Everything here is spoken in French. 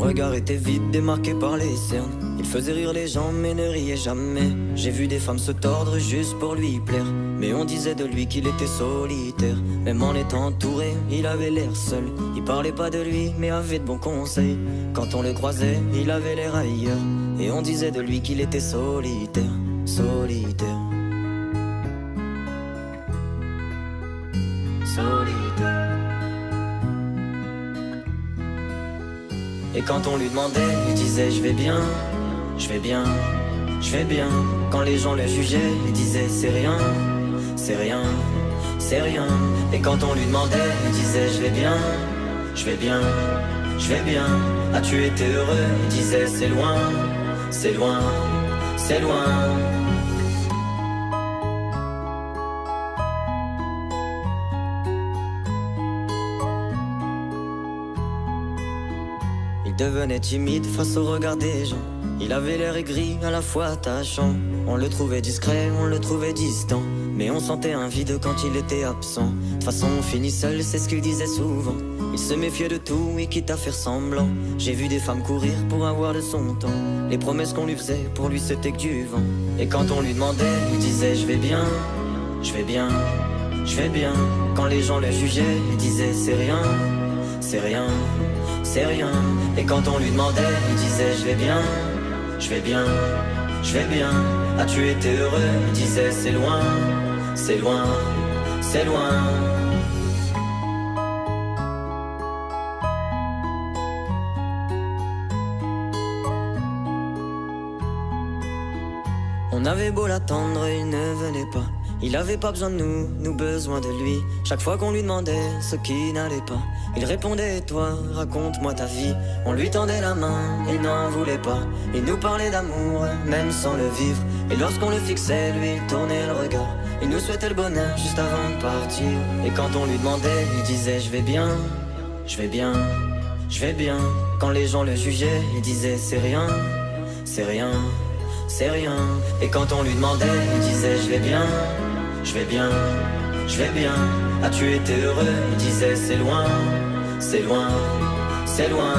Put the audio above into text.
regard était vide, démarqué par les cernes. Il faisait rire les gens mais ne riait jamais. J'ai vu des femmes se tordre juste pour lui plaire, mais on disait de lui qu'il était solitaire. Même en étant entouré, il avait l'air seul. Il parlait pas de lui mais avait de bons conseils. Quand on le croisait, il avait l'air ailleurs, et on disait de lui qu'il était solitaire, solitaire, solitaire. Et quand on lui demandait, il disait je vais bien, je vais bien, je vais bien. Quand les gens le jugeaient, il disait c'est rien, c'est rien, c'est rien. Et quand on lui demandait, il disait je vais bien, je vais bien, je vais bien. As-tu été heureux? Il disait c'est loin, c'est loin, c'est loin. Il devenait timide face au regard des gens. Il avait l'air aigri, à la fois attachant. On le trouvait discret, on le trouvait distant, mais on sentait un vide quand il était absent. De toute façon on finit seul, c'est ce qu'il disait souvent. Il se méfiait de tout et quitte à faire semblant. J'ai vu des femmes courir pour avoir de son temps. Les promesses qu'on lui faisait, pour lui c'était que du vent. Et quand on lui demandait, il disait je vais bien, je vais bien, je vais bien. Quand les gens le jugeaient, il disait c'est rien, c'est rien, c'est rien. Et quand on lui demandait, il disait je vais bien, je vais bien, je vais bien. As-tu été heureux? Il disait c'est loin, c'est loin, c'est loin. On avait beau l'attendre, il ne venait pas. Il avait pas besoin de nous, nous besoin de lui. Chaque fois qu'on lui demandait ce qui n'allait pas, il répondait toi, raconte-moi ta vie. On lui tendait la main, il n'en voulait pas. Il nous parlait d'amour, même sans le vivre. Et lorsqu'on le fixait, lui il tournait le regard. Il nous souhaitait le bonheur juste avant de partir. Et quand on lui demandait, il disait je vais bien, je vais bien, je vais bien. Quand les gens le jugeaient, il disait c'est rien, c'est rien, c'est rien. Et quand on lui demandait, il disait je vais bien, je vais bien, je vais bien. As-tu été heureux? Il disait c'est loin, c'est loin, c'est loin.